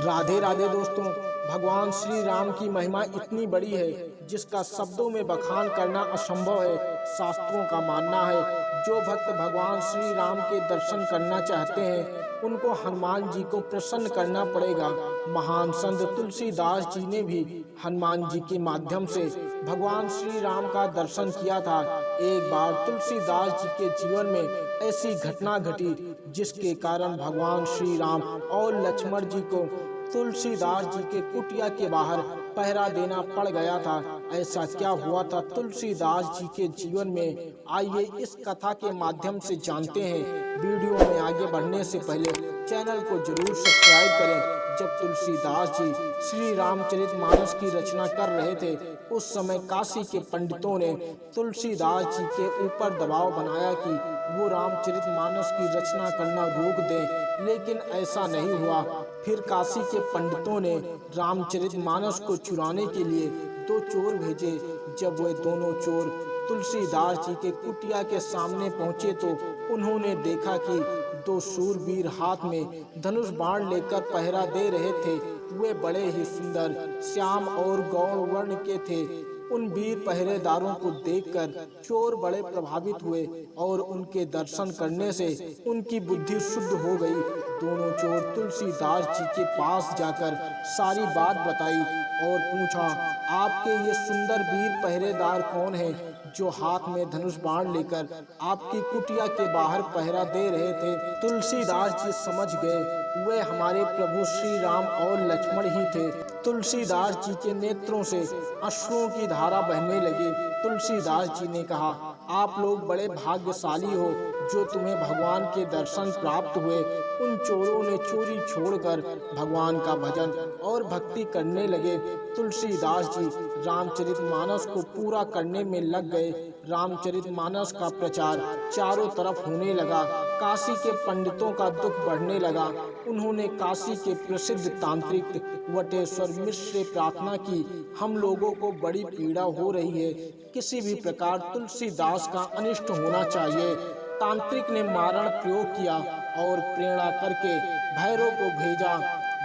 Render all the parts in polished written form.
राधे राधे दोस्तों। भगवान श्री राम की महिमा इतनी बड़ी है जिसका शब्दों में बखान करना असंभव है। शास्त्रों का मानना है जो भक्त भगवान श्री राम के दर्शन करना चाहते हैं उनको हनुमान जी को प्रसन्न करना पड़ेगा। महान संत तुलसीदास जी ने भी हनुमान जी के माध्यम से भगवान श्री राम का दर्शन किया था। एक बार तुलसीदास जी के जीवन में ऐसी घटना घटी जिसके कारण भगवान श्री राम और लक्ष्मण जी को तुलसीदास जी के कुटिया के बाहर पहरा देना पड़ गया था। ऐसा क्या हुआ था तुलसीदास जी के जीवन में, आइए इस कथा के माध्यम से जानते हैं। वीडियो में आगे बढ़ने से पहले चैनल को जरूर सब्सक्राइब करें। जब तुलसीदास जी श्री रामचरितमानस की रचना कर रहे थे उस समय काशी के पंडितों ने तुलसीदास जी के ऊपर दबाव बनाया कि वो रामचरितमानस की रचना करना रोक दें, लेकिन ऐसा नहीं हुआ। फिर काशी के पंडितों ने रामचरितमानस को चुराने के लिए 2 चोर भेजे। जब वे दोनों चोर तुलसीदास जी के कुटिया के सामने पहुंचे तो उन्होंने देखा कि 2 शूरवीर हाथ में धनुष बाण लेकर पहरा दे रहे थे। वे बड़े ही सुंदर श्याम और गौर वर्ण के थे। उन वीर पहरेदारों को देखकर चोर बड़े प्रभावित हुए और उनके दर्शन करने से उनकी बुद्धि शुद्ध हो गई। दोनों चोर तुलसीदास जी के पास जाकर सारी बात बताई और पूछा, आपके ये सुंदर वीर पहरेदार कौन हैं जो हाथ में धनुष बाण लेकर आपकी कुटिया के बाहर पहरा दे रहे थे? तुलसीदास जी समझ गए वे हमारे प्रभु श्री राम और लक्ष्मण ही थे। तुलसीदास जी के नेत्रों से अश्रुओं की धारा बहने लगी। तुलसीदास जी ने कहा, आप लोग बड़े भाग्यशाली हो जो तुम्हें भगवान के दर्शन प्राप्त हुए। उन चोरों ने चोरी छोड़कर भगवान का भजन और भक्ति करने लगे। तुलसीदास जी रामचरितमानस को पूरा करने में लग गए। रामचरितमानस का प्रचार चारों तरफ होने लगा। काशी के पंडितों का दुख बढ़ने लगा। उन्होंने काशी के प्रसिद्ध तांत्रिक वटेश्वर मिश्र से प्रार्थना की, हम लोगों को बड़ी पीड़ा हो रही है, किसी भी प्रकार तुलसीदास का अनिष्ट होना चाहिए। तांत्रिक ने मारण प्रयोग किया और प्रेरणा करके भैरव को भेजा।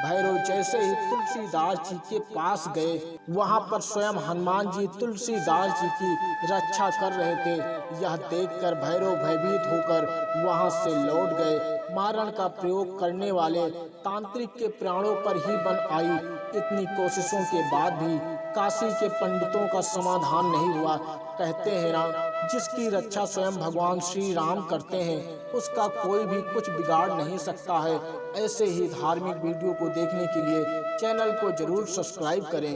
भैरव जैसे ही तुलसीदास जी के पास गए वहां पर स्वयं हनुमान जी तुलसीदास जी की रक्षा कर रहे थे। यह देखकर भैरव भयभीत होकर वहां से लौट गए। मारण का प्रयोग करने वाले तांत्रिक के प्राणों पर ही बन आई। इतनी कोशिशों के बाद भी काशी के पंडितों का समाधान नहीं हुआ। कहते हैं ना, जिसकी रक्षा स्वयं भगवान श्री राम करते हैं उसका कोई भी कुछ बिगाड़ नहीं सकता है। ऐसे ही धार्मिक वीडियो को देखने के लिए चैनल को जरूर सब्सक्राइब करें।